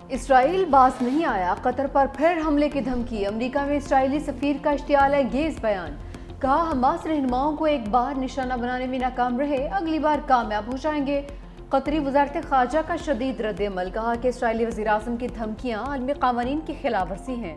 Israel बाज नहीं आया, कतर पर फिर हमले की धमकी। अमेरिका में इसराइली सफीर का इश्तियाल-ए-अंगेज बयान। कहा, हमास रहनुमाओं को एक बार निशाना बनाने में नाकाम रहे, अगली बार कामयाब हो जाएंगे। कतरी वजारत खारजा का शदीद रद्द-ए-अमल। कहा कि इसराइली वज़ीर-ए-आज़म की धमकियाँ आलमी क़वानीन की खिलाफ वर्जी हैं।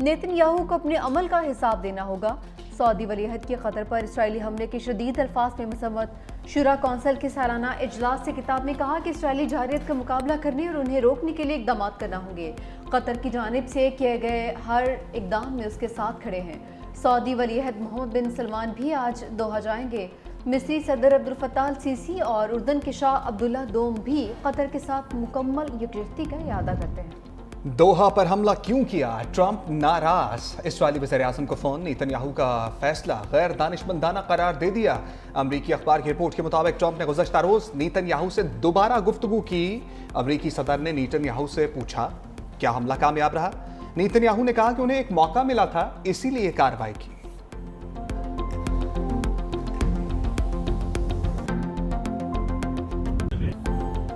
नेतन्याहू को अपने अमल का हिसाब देना होगा। सऊदी वलीअहद की कतर पर इसराइली हमले की शदीद अल्फाज में मसम्मत। शुरा कौंसिल के सालाना इजलास से किताब में कहा कि इसराइली जारियत का मुकाबला करने और उन्हें रोकने के लिए इकदाम करना होंगे। कतर की जानिब से किए गए हर इकदाम में उसके साथ खड़े हैं। सऊदी वलीअहद मोहम्मद बिन सलमान भी आज दोहा जाएंगे। मिस्री सदर अब्दुल फत्ताह अल सीसी और उर्दन के शाह अब्दुल्ला दोम भी कतर के साथ मुकम्मल यकजहती का इरादा करते हैं। दोहा पर हमला क्यों किया, ट्रंप नाराज। इस्राएली वज़ीर-ए-आज़म को फोन, नेतन्याहू का फैसला गैर दानिशमंदाना करार दे दिया। अमरीकी अखबार की रिपोर्ट के मुताबिक ट्रंप ने गुज़श्ता रोज नेतन्याहू से दोबारा गुफ्तगू की। अमरीकी सदर ने नेतन्याहू से पूछा, क्या हमला कामयाब रहा? नेतन्याहू ने कहा कि उन्हें एक मौका मिला था, इसीलिए कार्रवाई की।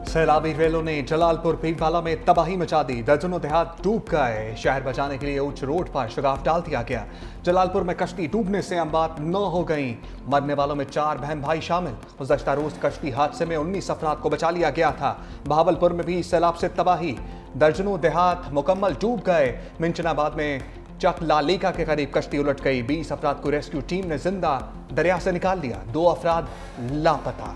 सैलाबी रेलों ने जलालपुर पीरवाला में तबाही मचा दी। दर्जनों देहात डूब गए। शहर बचाने के लिए उच्च रोड पर शगाफ डाल दिया गया। जलालपुर में कश्ती डूबने से अमवात 9 हो गई। मरने वालों में 4 बहन भाई शामिल। गुज़श्ता रोज कश्ती हादसे में 19 अफराद को बचा लिया गया था। बहावलपुर में भी सैलाब से तबाही, दर्जनों देहात मुकम्मल डूब गए। मिंचनाबाद में चक लालीका के करीब कश्ती उलट गई। 20 अफराद को रेस्क्यू टीम ने जिंदा दरिया से निकाल लिया। 2 अफराद लापता।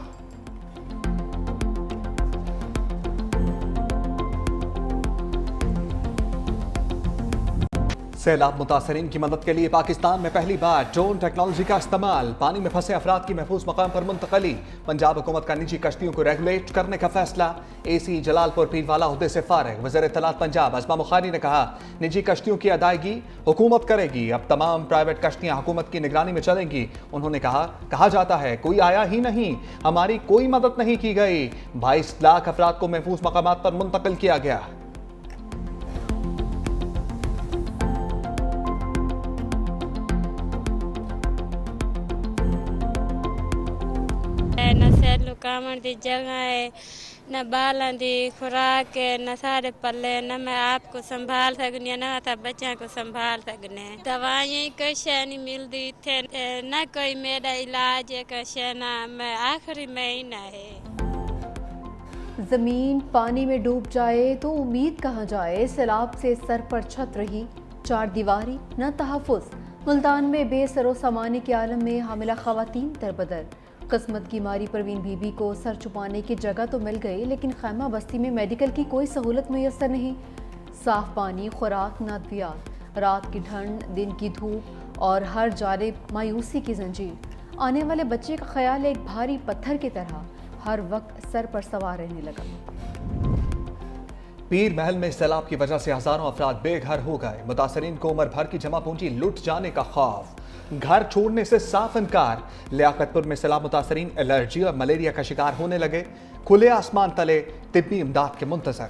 सैलाब मुतासरीन की मदद के लिए पाकिस्तान में पहली बार ड्रोन टेक्नोलॉजी का इस्तेमाल। पानी में फंसे अफराद की महफूज मकाम पर मुंतकली। पंजाब हुकूमत का निजी कश्तियों को रेगुलेट करने का फैसला। एसी जलालपुर पीरवाला ओहदे से फारिग। वज़ीर इत्तलात पंजाब अज़मा बुखारी ने कहा, निजी कश्तियों की अदायगी हुकूमत करेगी। अब तमाम प्राइवेट कश्तियां हुकूमत की निगरानी में चलेंगी। उन्होंने कहा जाता है कोई आया ही नहीं, हमारी कोई मदद नहीं की गई। 22 लाख अफराद को महफूज मकामात पर मुंतकिल किया गया। न सैलू कामण की जगह है, न बालों की खुराक है, न सारे पल्ले, न मैं आपको संभाल सकनी न था बच्चों को संभाल सकने। दवाइयाँ कुछ नहीं मिलती थे, न कोई मेरा इलाज है कुछ ना, मैं आखिरी महीना है। जमीन पानी में डूब जाए तो उम्मीद कहाँ जाए। सैलाब से सर पर छत रही, 4 दीवारी न तहफ़्फ़ुज़। मुल्तान में बेसरो सामाने के आलम में हामिला ख़वातीन दरबदर। किस्मत की मारी परवीन बीबी को सर छुपाने की जगह तो मिल गई, लेकिन खैमा बस्ती में मेडिकल की कोई सहूलत मुयस्सर नहीं। साफ पानी, खुराक, नादवियात, रात की ठंड, दिन की धूप और हर जानिब मायूसी की जंजीर। आने वाले बच्चे का ख्याल एक भारी पत्थर की तरह हर वक्त सर पर सवार रहने लगा। पीर महल में सैलाब की वजह से हजारों अफराद बेघर हो गए। मुतासरीन को उम्र भर की जमा पूंजी लुट जाने का खौफ, घर छोड़ने से साफ इनकार। लियाकतपुर में सैलाब मुतासरीन एलर्जी और मलेरिया का शिकार होने लगे। खुले आसमान तले तिब्बी इमदाद के मुंतजर।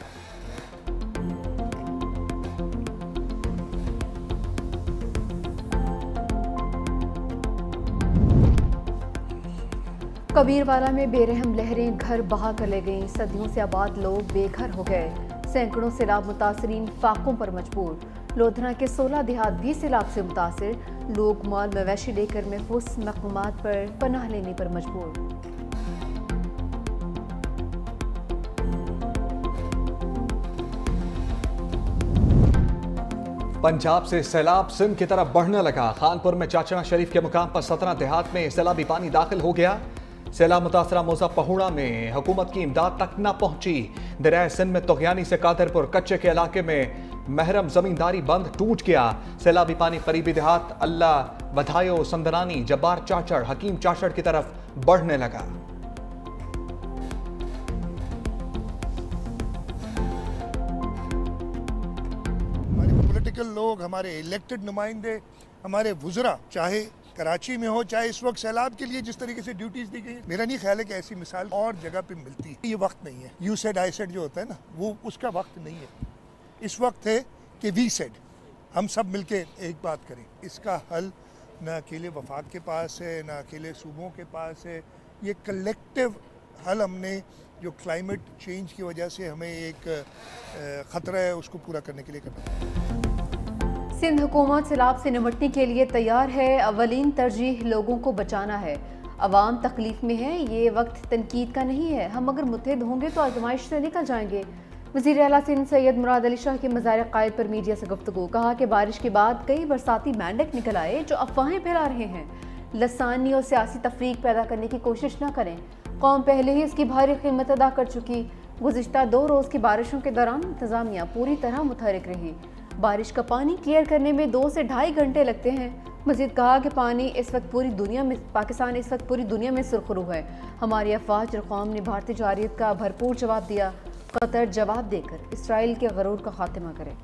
कबीरवाला में बेरहम लहरें घर बहा कर ले गईं। सदियों से आबाद लोग बेघर हो गए। सैकड़ों सैलाब मुतासरीन फाकों पर मजबूर। लोधना के 16 देहात भी सैलाब से मुतासिर। लोग माल मवेशी लेकर महफूज मकामात पर पनाह लेने पर मजबूर। पंजाब से सैलाब सिंध की तरफ बढ़ने लगा। खानपुर में चाचना शरीफ के मुकाम पर 17 देहात में सैलाबी पानी दाखिल हो गया। सैलाब मुतासरा मौजा पहुड़ा में हुकूमत की इमदाद तक न पहुंची। दरिया सिंध में तोगयानी से कादरपुर कच्चे के इलाके में महरम जमींदारी बंद टूट गया। सैलाबी पानी करीबी देहात अल्लाह वधायो, संदरानी, जब्बार चाचड़, हकीम चाचड़ की तरफ बढ़ने लगा। हमारे पॉलिटिकल लोग, हमारे इलेक्टेड नुमाइंदे, हमारे वुज़रा, चाहे कराची में हो चाहे इस वक्त सैलाब के लिए जिस तरीके से ड्यूटीज दी गई, मेरा नहीं ख्याल है कि ऐसी मिसाल और जगह पे मिलती है। ये वक्त नहीं है। यू सेड आई सेड जो होता है ना, वो उसका वक्त नहीं है। इस वक्त है कि वी सेड, हम सब मिलके एक बात करें। इसका हल न अकेले वफाक के पास है, न अकेले सूबों के पास है। ये कलेक्टिव हल हमने जो क्लाइमेट चेंज की वजह से हमें एक ख़तरा है उसको पूरा करने के लिए करना है। सिंध हुकूमत सैलाब से निपटने के लिए तैयार है। अवलीन तरजीह लोगों को बचाना है। अवाम तकलीफ में है, ये वक्त तनकीद का नहीं है। हम अगर मुत्तहिद होंगे तो आजमाइश से निकल जाएंगे। वज़ीर आला सिंध सैयद मुराद अली शाह के मज़ार क़ायद पर मीडिया से गुफ्तगू। कहा कि बारिश के बाद कई बरसाती मेंढक निकल आए जो अफवाहें फैला रहे हैं। लसानी और सियासी तफरीक पैदा करने की कोशिश न करें। कौम पहले ही इसकी भारी कीमत अदा कर चुकी। गुज़िश्ता 2 रोज़ की बारिशों के दौरान इंतज़ामिया पूरी तरह मुतहरिक रही। बारिश का पानी क्लियर करने में 2 से ढाई घंटे लगते हैं। मज़ीद कहा कि पाकिस्तान इस वक्त पूरी दुनिया में सुरखरू है। हमारी अफवाज और कौम ने भारतीय जारियत का भरपूर जवाब दिया। कतर जवाब देकर इसराइल के गरूर का खात्मा करे।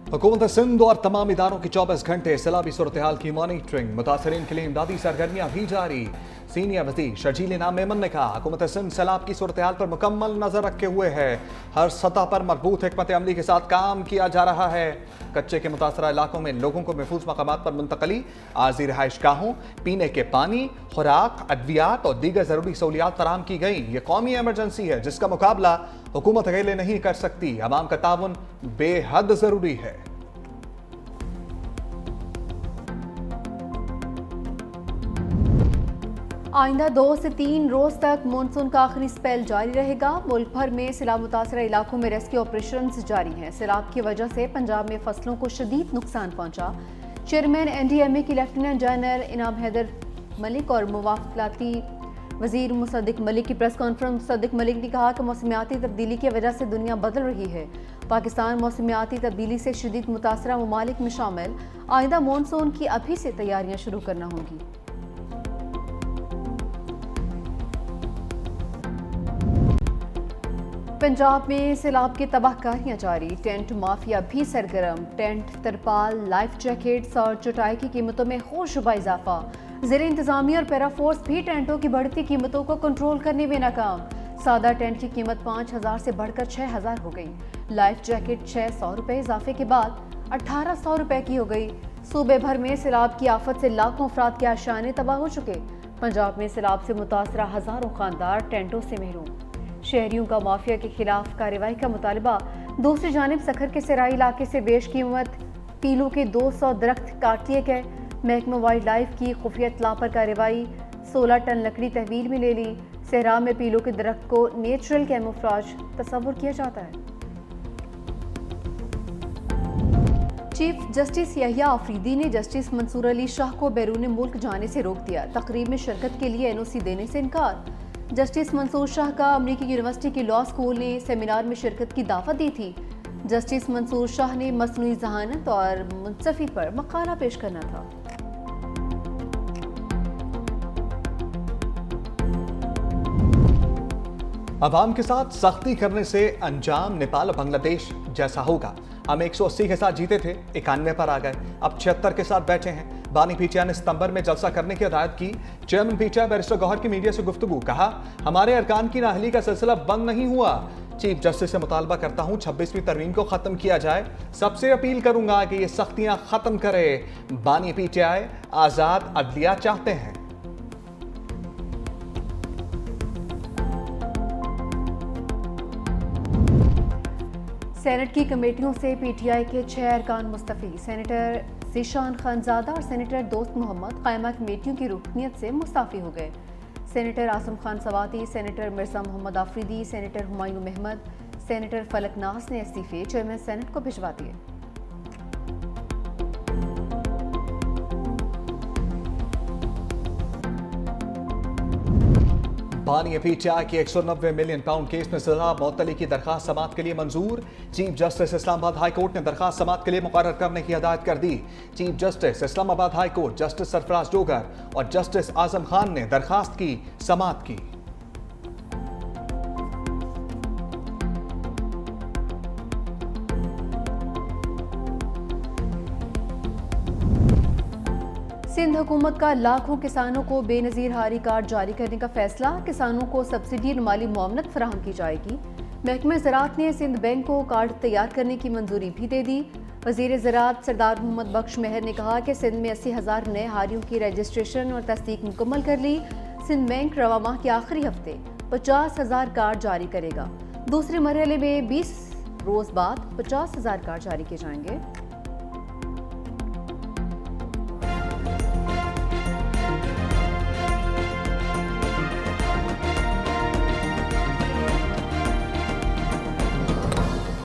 हुकूमत सिंध और तमाम इदारों की 24 घंटे सैलाबी सूरत हाल की मॉनिटरिंग। मुतासरीन के लिए इमदादी सरगर्मियां भी जारी। सीनियर वज़ीर शर्जील इनाम मेमन ने कहा हुकूमत सिंध सैलाब की सूरत हाल पर मुकम्मल नजर रखे हुए है। हर सतह पर मरबूत हिकमत अमली के साथ काम किया जा रहा है। कच्चे के मुतासरा इलाकों में लोगों को महफूज मकामात पर मुंतकली, आरजी रिहाइश गाहों, पीने के पानी, खुराक, अद्वियात और दीगर जरूरी सहूलियात फराहम की गई। ये कौमी एमरजेंसी है जिसका मुकाबला हुकूमत अकेले नहीं कर सकती। अवाम का ताउन बेहद जरूरी है। आइंदा 2 से 3 रोज तक मानसून का आखिरी स्पेल जारी रहेगा। मुल्क भर में सैलाब मुतासरा इलाकों में रेस्क्यू ऑपरेशन जारी हैं। सैलाब की वजह से पंजाब में फसलों को शदीद नुकसान पहुंचा। चेयरमैन NDMA की लेफ्टिनेंट जनरल इनाम हैदर मलिक और मुवाफिलाती वजीर मुसद्दिक मलिक की प्रेस कॉन्फ्रेंस। मुसद्दिक मलिक ने कहा कि मौसमियाती तब्दीली की वजह से दुनिया बदल रही है। पाकिस्तान मौसमियाती तब्दीली से शदीद मुतासरा ममालिक में शामिल। आइंदा मानसून की अभी से तैयारियां शुरू करना होंगी। पंजाब में सैलाब की तबाहकारियां जारी। टेंट माफिया भी सरगर्म। टेंट, तरपाल, लाइफ जैकेट्स और चटाई की कीमतों में होशरुबा इजाफा। ज़ेर इंतजामिया और पैराफोर्स भी टेंटों की बढ़ती कीमतों को कंट्रोल करने में नाकाम। सादा टेंट की कीमत 5,000 से बढ़कर 6,000 हो गई। लाइफ जैकेट 600 रुपये इजाफे के बाद 1,800 रुपये की हो गई। सूबे भर में सैलाब की आफत से लाखों अफराद के आशाने तबाह हो चुके। पंजाब में सैलाब से मुतासरा हजारों खानदार टेंटों से महरूम। शहरियों का माफिया के खिलाफ कार्रवाई का मुतालबा। दूसरी जानिब सखर के सराई इलाके से बेशकीमत पीलू के 200 दरख्त काट लिए गए। महकमा वाइल्ड लाइफ की खुफिया इत्तला पर कार्रवाई। 16 टन लकड़ी तहवील में ले ली। सहरा में पीलू के दरख्त को नेचुरल कैमोफ्लेज तस्वुर किया जाता है। चीफ जस्टिस यहिया आफरीदी ने जस्टिस मंसूर अली शाह को बैरून मुल्क जाने से रोक दिया। तकरीब में शिरकत के लिए NOC देने से इनकार। जस्टिस मंसूर शाह का अमरीकी यूनिवर्सिटी के लॉ स्कूल ने सेमिनार में शिरकत की दावत दी थी। जस्टिस मंसूर शाह ने मसनूई जहानत और मुंसफी पर मकाला पेश करना था। अवाम के साथ सख्ती करने से अंजाम नेपाल और बांग्लादेश जैसा होगा। हम 180 के साथ जीते थे, 91 पर आ गए, अब 76 के साथ बैठे हैं। बानी पीटीआई ने सितंबर में जलसा करने की हिदायत की। चेयरमैन पीटीआई बैरिस्टर गौहर की मीडिया से गुफ्तगू। कहा हमारे अरकान की नाअहली का सिलसिला बंद नहीं हुआ। चीफ जस्टिस से मुतालबा करता हूं 26वीं तरमीम को खत्म किया जाए। सबसे अपील करूंगा कि ये सख्तियां खत्म करे। बानी पीटीआई आजाद अदलिया चाहते हैं। सेनेट की कमेटियों से पीटीआई के 6 अरकान मुस्तफी। सेनेटर ज़ीशान खानजादा और सेनेटर दोस्त मोहम्मद कायमा कमेटियों की रुकनीत से मुस्ताफ़ी हो गए। Senator Azam Khan Swati, senator Mirza Mohammad Afridi, senator Humayun Mohmand, senator Falaknaz ने इस्तीफे चेयरमैन सेनेट को भिजवा दिए। बानी पीटीआई की 190 मिलियन पाउंड केस में सजा मुअत्तली की दरखास्त समाअत के लिए मंजूर। Chief justice Islamabad high court ने दरखास्त समाअत के लिए मुकर्रर करने की हिदायत कर दी। Chief justice Islamabad high court justice Sarfraz Dogar और जस्टिस आजम खान ने दरखास्त की समाअत की। सिंध हुकूमत का लाखों किसानों को बेनजीर हारी कार्ड जारी करने का फैसला। किसानों को सब्सिडी और माली मुआवनत फराहम की जाएगी। महकमा ज़राअत ने सिंध बैंक को कार्ड तैयार करने की मंजूरी भी दे दी। वज़ीर ज़राअत सरदार मोहम्मद बख्श मेहर ने कहा कि सिंध में 80,000 नए हारियों की रजिस्ट्रेशन और तस्दीक मुकम्मल कर ली। सिंध बैंक रवा माह के आखिरी हफ्ते 50,000 कार्ड जारी करेगा। दूसरे मरहले में 20 रोज़ बाद 50,000 कार्ड जारी किए जाएंगे।